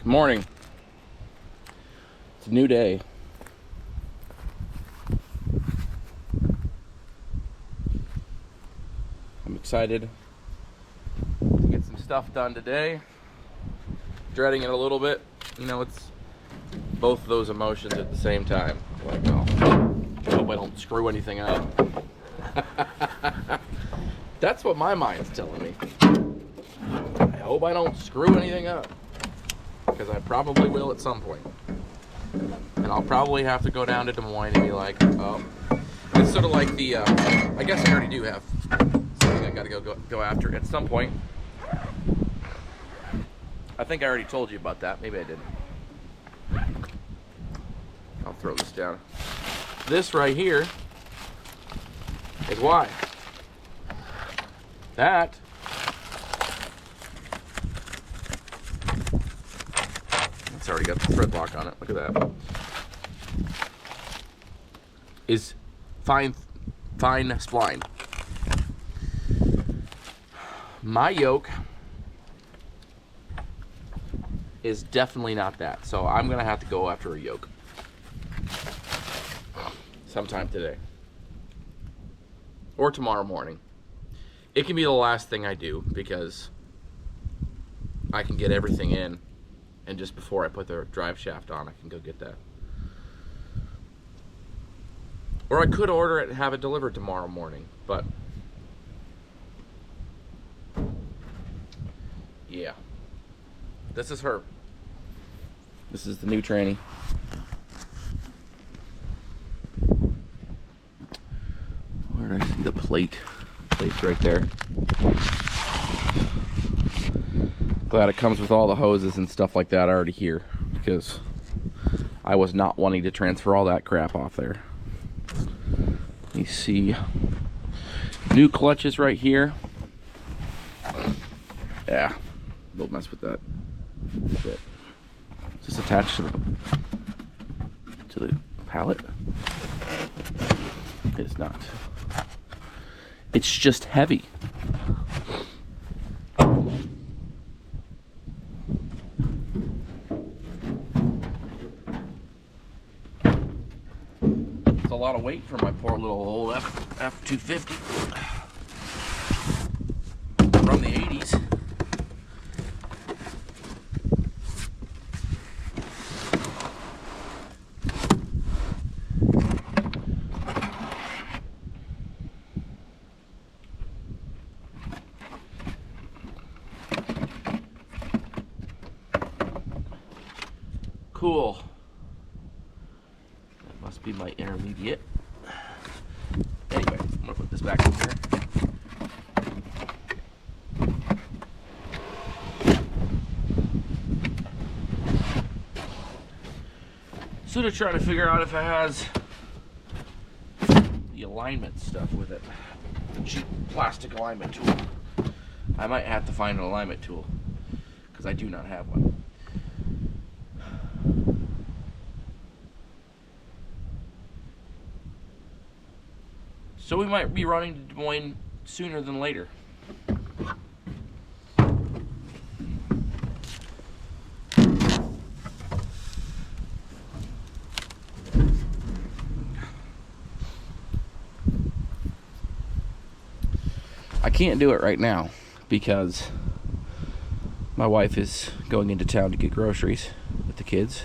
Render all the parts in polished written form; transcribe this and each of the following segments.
Good morning. It's a new day. I'm excited to get some stuff done today. Dreading it a little bit. You know, it's both of those emotions at the same time. Like, oh, I hope I don't screw anything up. That's what my mind's telling me. I hope I don't screw anything up. Because I probably will at some point. And I'll probably have to go down to Des Moines and be like, oh. It's sort of like the, I guess I already do have something I gotta go after at some point. I think I already told you about that. Maybe I didn't. I'll throw this down. This right here is why. That it's already got the thread lock on it. Look at that. Is fine spline. My yoke is definitely not that. So I'm gonna have to go after a yoke sometime today or tomorrow morning. It can be the last thing I do because I can get everything in, and just before I put the drive shaft on, I can go get that. Or I could order it and have it delivered tomorrow morning, but yeah. This is her. This is the new tranny. Where did I see the plate? Plate's right there. Glad it comes with all the hoses and stuff like that already here, because I was not wanting to transfer all that crap off there. Let me see. New clutches right here. Yeah, don't mess with that. Shit. Is this attached to the pallet? It's not. It's just heavy. It's a lot of weight for my poor little old F-250 from the 80s. Cool. That must be my intermediate. Anyway, I'm gonna put this back in here. Sort of trying to figure out if it has the alignment stuff with it. The cheap plastic alignment tool. I might have to find an alignment tool because I do not have one. So we might be running to Des Moines sooner than later. I can't do it right now because my wife is going into town to get groceries with the kids.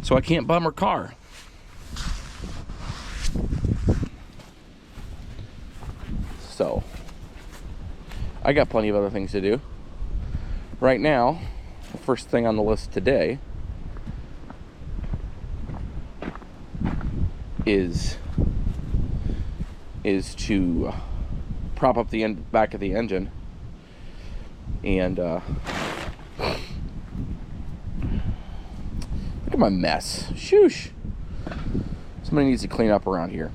So I can't bum her car. So, I got plenty of other things to do. Right now, the first thing on the list today is to prop up the back of the engine and look at my mess. Shoosh. Somebody needs to clean up around here.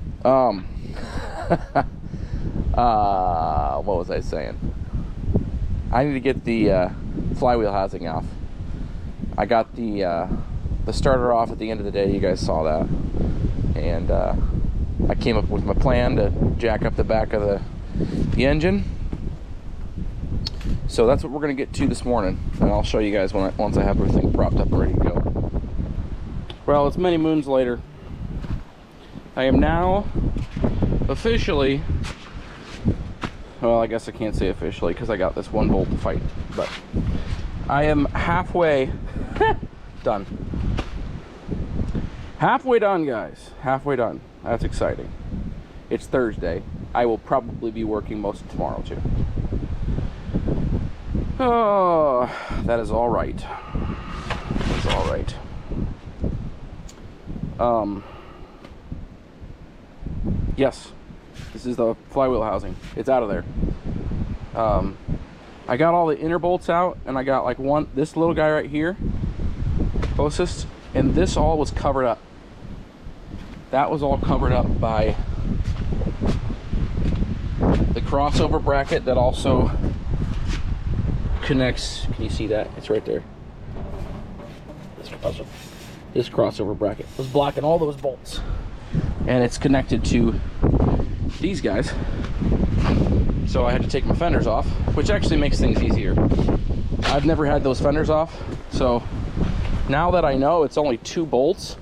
What was I saying? I need to get the flywheel housing off. I got the starter off at the end of the day. You guys saw that. And I came up with my plan to jack up the back of the engine. So that's what we're gonna get to this morning, and I'll show you guys once I have everything propped up and ready to go. Well, it's many moons later. I am now officially, well, I guess I can't say officially because I got this one bolt to fight, but I am halfway done. Halfway done, guys. Halfway done. That's exciting. It's Thursday. I will probably be working most of tomorrow too. Oh, that is all right. That's all right. Yes, this is the flywheel housing. It's out of there. I got all the inner bolts out, and I got like this little guy right here, closest, and this all was covered up. That was all covered up by the crossover bracket that also connects. Can you see that? It's right there. This crossover bracket was blocking all those bolts, and it's connected to these guys. So I had to take my fenders off, which actually makes things easier. I've never had those fenders off, so now that I know it's only 2 bolts,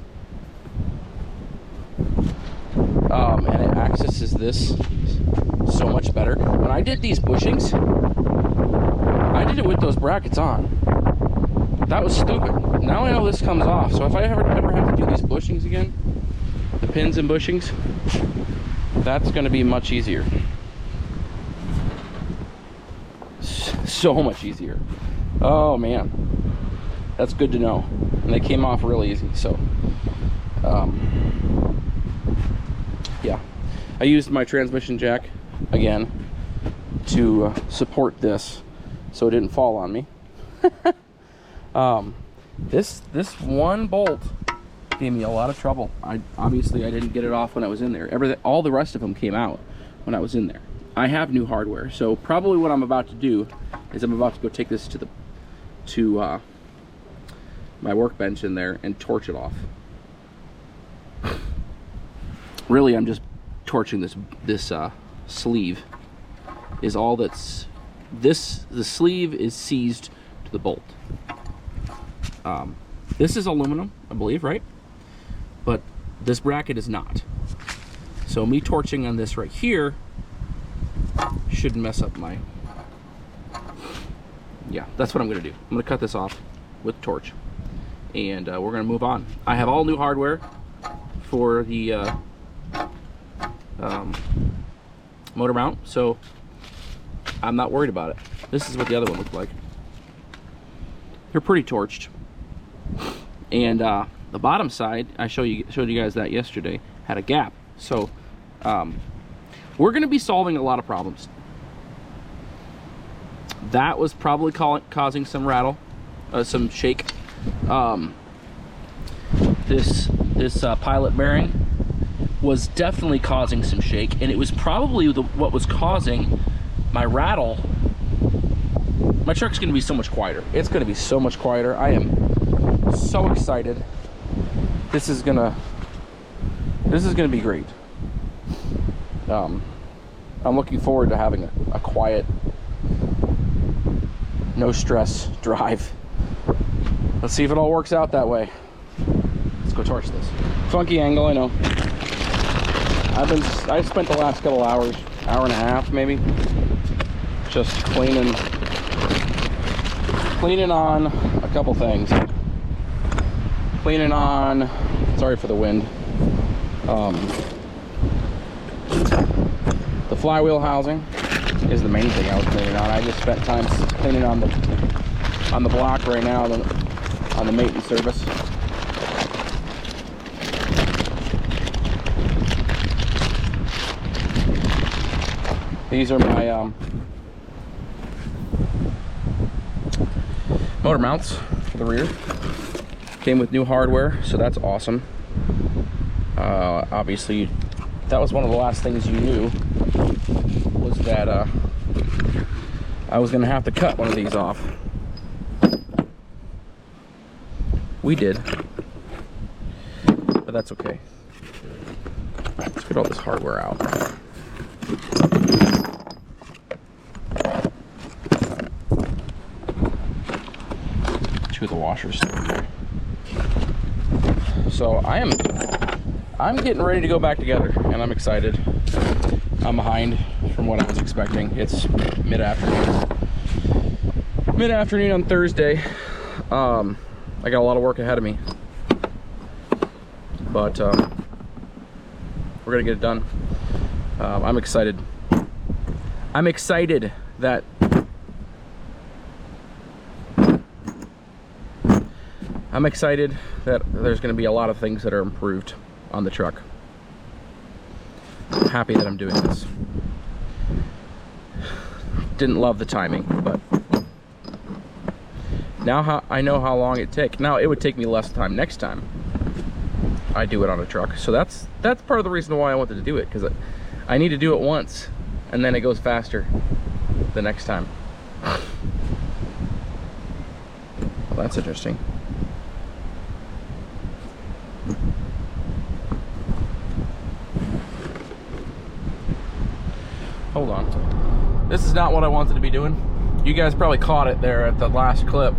and it accesses this so much better. When I did these bushings, I did it with those brackets on. That was stupid. Now I know this comes off, so if I ever have to do these bushings again, the pins and bushings, that's going to be much easier. So much easier. Oh man, that's good to know. And they came off real easy. So yeah, I used my transmission jack again to support this so it didn't fall on me. This one bolt gave me a lot of trouble. Obviously I didn't get it off when I was in there. All the rest of them came out when I was in there. I have new hardware, so probably what I'm about to do is I'm about to go take this to my workbench in there and torch it off. Really, I'm just torching this sleeve. Is all that's the sleeve is seized to the bolt. This is aluminum, I believe, right? But this bracket is not. So me torching on this right here shouldn't mess up my... Yeah, that's what I'm gonna do. I'm gonna cut this off with a torch, and we're gonna move on. I have all new hardware for the motor mount, so I'm not worried about it. This is what the other one looked like. They're pretty torched. And the bottom side, I showed you guys that yesterday, had a gap. So we're going to be solving a lot of problems. That was probably causing some rattle, some shake. This pilot bearing was definitely causing some shake, and it was probably what was causing my rattle. My truck's going to be so much quieter. It's going to be so much quieter. I am so excited. This is gonna be great. I'm looking forward to having a quiet, no stress drive. Let's see if it all works out that way. Let's go torch this. Funky angle, I know. I spent the last couple hours, hour and a half maybe, just cleaning on a couple things. Cleaning on, sorry for the wind, the flywheel housing is the main thing I was cleaning on. I just spent time cleaning on the block right now, on the maintenance service. These are my motor mounts for the rear. Came with new hardware, so that's awesome. Obviously, that was one of the last things you knew, was that I was gonna have to cut one of these off. We did, but that's okay. Let's get all this hardware out. two of the washers still in there. So I'm getting ready to go back together, and I'm excited. I'm behind from what I was expecting. It's mid-afternoon on Thursday. I got a lot of work ahead of me, but we're gonna get it done. I'm excited. I'm excited that there's going to be a lot of things that are improved on the truck. I'm happy that I'm doing this. Didn't love the timing, but now I know how long it takes. Now it would take me less time next time I do it on a truck. So that's part of the reason why I wanted to do it, because I need to do it once and then it goes faster the next time. Well, that's interesting. Hold on. This is not what I wanted to be doing. You guys probably caught it there at the last clip.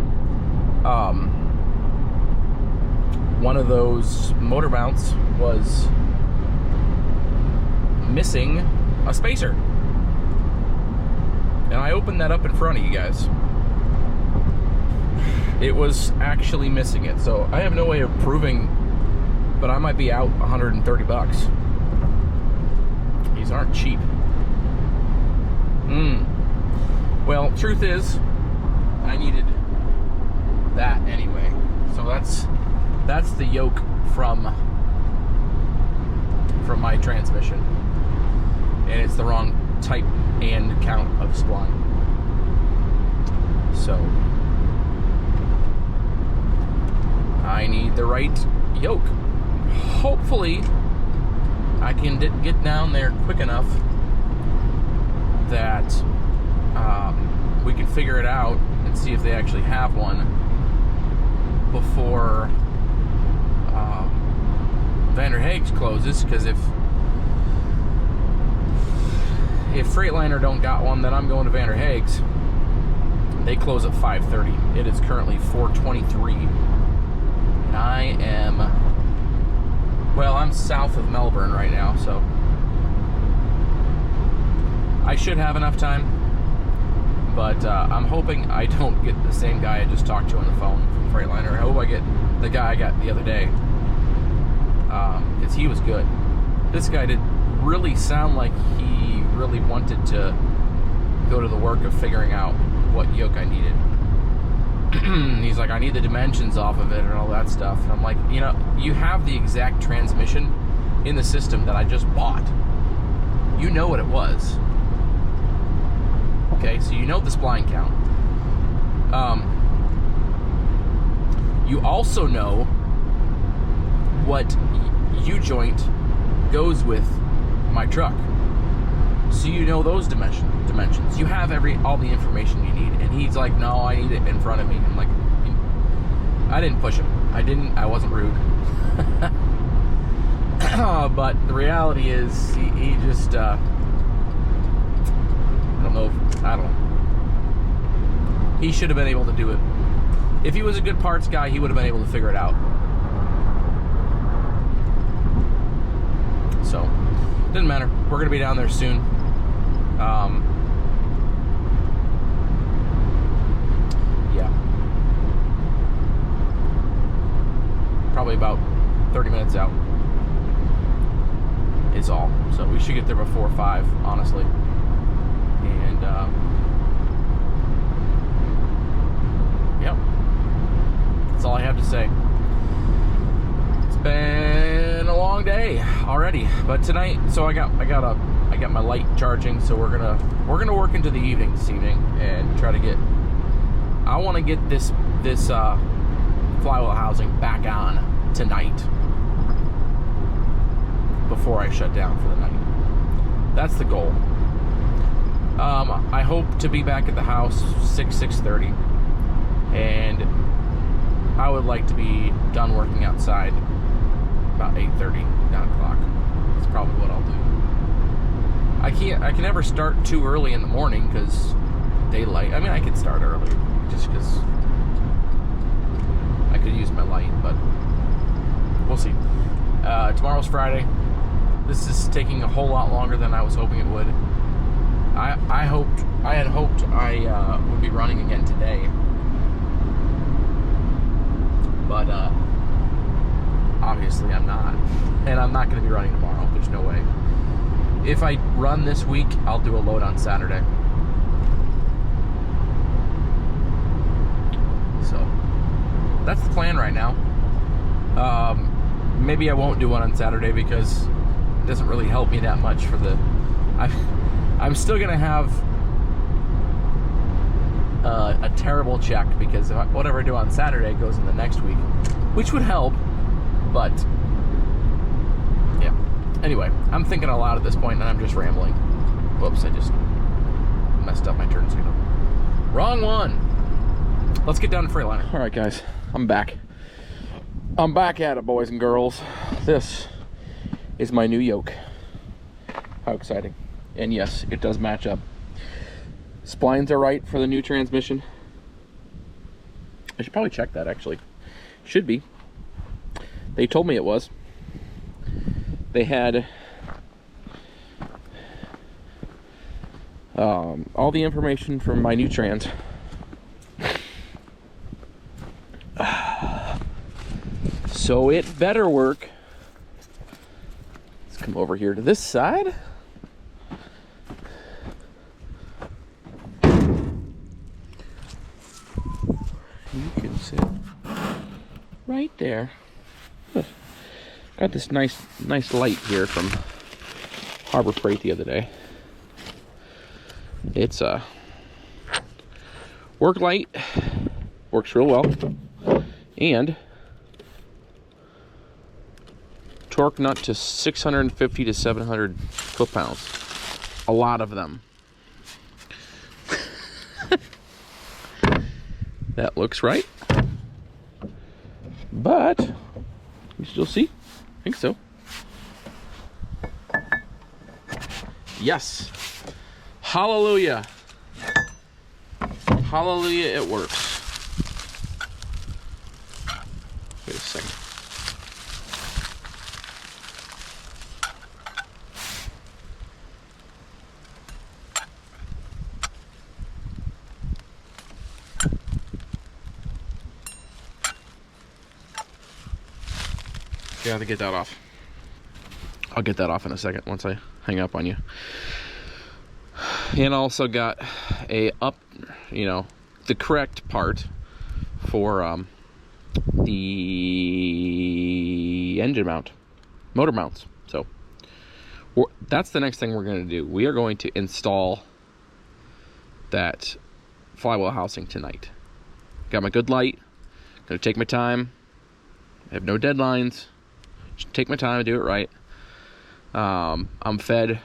One of those motor mounts was missing a spacer. And I opened that up in front of you guys. It was actually missing it. So I have no way of proving, but I might be out 130 bucks. These aren't cheap. Well, truth is, I needed that anyway. So that's the yoke from my transmission, and it's the wrong type and count of spline. So I need the right yoke. Hopefully I can get down there quick enough that we can figure it out and see if they actually have one before Vander Haeg's closes, because if Freightliner don't got one, then I'm going to Vander Haeg's. They close at 5:30. It is currently 4:23, and I'm south of Melbourne right now, so I should have enough time, but I'm hoping I don't get the same guy I just talked to on the phone from Freightliner. I hope I get the guy I got the other day, because he was good. This guy did really sound like he really wanted to go to the work of figuring out what yoke I needed. He's like, I need the dimensions off of it and all that stuff. And I'm like, you know, you have the exact transmission in the system that I just bought. You know what it was. Okay, so you know the spline count. You also know what U-joint goes with my truck. So you know those dimensions. You have all the information you need. And he's like, no, I need it in front of me. I'm like, I didn't push him. I wasn't rude. But the reality is, he just, I don't know. He should have been able to do it. If he was a good parts guy, he would have been able to figure it out. So, didn't matter. We're going to be down there soon. Yeah. Probably about 30 minutes out is all. So we should get there before 5, honestly. And, yep. That's all I have to say. It's been a long day already, but tonight, so I got my light charging, so we're gonna work into the evening this evening and try to get. I want to get this flywheel housing back on tonight before I shut down for the night. That's the goal. I hope to be back at the house 6:30, and I would like to be done working outside about 8:30, 9 o'clock. That's probably what I'll do. I can never start too early in the morning because daylight. I mean, I could start early just because tomorrow's Friday. This is taking a whole lot longer than I was hoping it would. I had hoped I would be running again today, but obviously I'm not, and I'm not going to be running tomorrow. There's no way. If I run this week, I'll do a load on Saturday. So that's the plan right now. Maybe I won't do one on Saturday because it doesn't really help me that much for the. I'm still gonna have a terrible check because whatever I do on Saturday goes in the next week, which would help, but yeah. Anyway, I'm thinking a lot at this point and I'm just rambling. Whoops, I just messed up my turn signal. Wrong one. Let's get down to Freightliner. All right, guys, I'm back. I'm back at it, boys and girls. This is my new yoke. How exciting. And yes, it does match up. Splines are right for the new transmission. I should probably check that, actually. Should be. They told me it was. They had all the information from my new trans. So it better work. Let's come over here to this side. You can sit right there. Got this nice light here from Harbor Freight the other day. It's a work light, works real well, and torque nut to 650 to 700 foot-pounds. A lot of them. That looks right. But you still see? I think so. Yes. Hallelujah. Hallelujah, it works. Wait a second. Gotta get that off. I'll get that off in a second once I hang up on you. And also got the correct part for the engine mount, motor mounts. So that's the next thing we're going to do. We are going to install that flywheel housing tonight. Got my good light. Gonna take my time. I have no deadlines. Just take my time and do it right. I'm fed.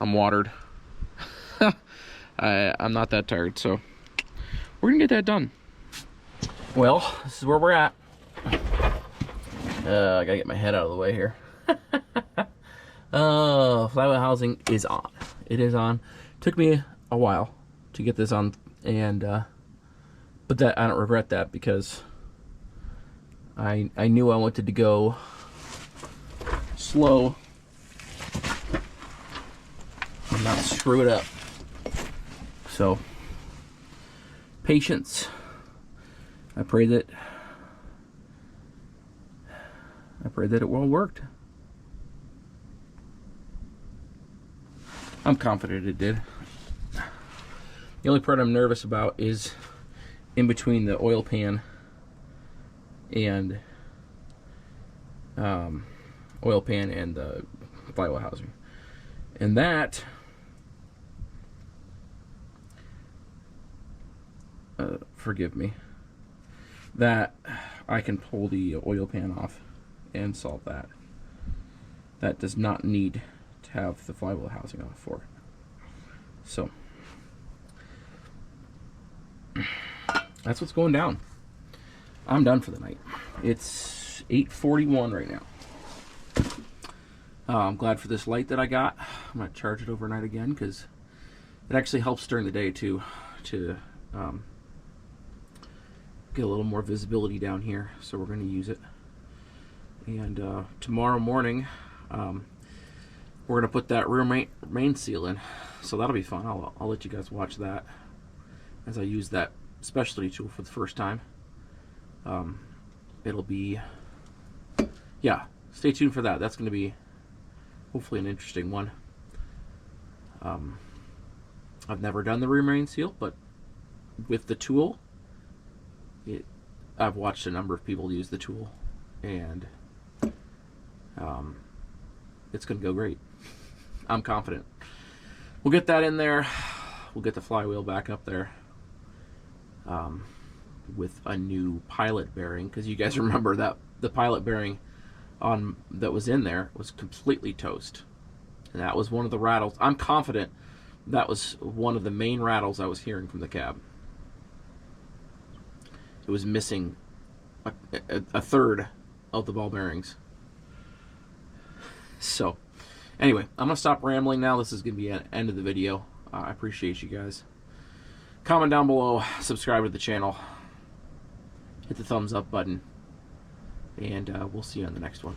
I'm watered. I'm not that tired, so we're gonna get that done. Well, this is where we're at. I gotta get my head out of the way here. Flywheel housing is on. It is on. Took me a while to get this on, and but that I don't regret that because I knew I wanted to go slow and not screw it up. So patience. I pray that it well worked. I'm confident it did. The only part I'm nervous about is in between the oil pan and the flywheel housing. And that forgive me, that I can pull the oil pan off and solve that. That does not need to have the flywheel housing off for it. So that's what's going down. I'm done for the night. It's 8:41 right now. I'm glad for this light that I got. I'm going to charge it overnight again because it actually helps during the day too, to get a little more visibility down here. So we're going to use it. And tomorrow morning We're gonna put that rear main seal in, so that'll be fun. I'll let you guys watch that as I use that specialty tool for the first time. It'll be, yeah, stay tuned for that. That's going to be hopefully an interesting one. I've never done the rear main seal, but with the tool, I've watched a number of people use the tool, and it's going to go great. I'm confident. We'll get that in there. We'll get the flywheel back up there with a new pilot bearing, because you guys remember that the pilot bearing that was in there was completely toast, and that was one of the rattles. I'm confident that was one of the main rattles I was hearing from the cab. It was missing a third of the ball bearings. So anyway, I'm gonna stop rambling now. This is gonna be the end of the video. I appreciate you guys. Comment down below, subscribe to the channel, hit the thumbs up button, and we'll see you on the next one.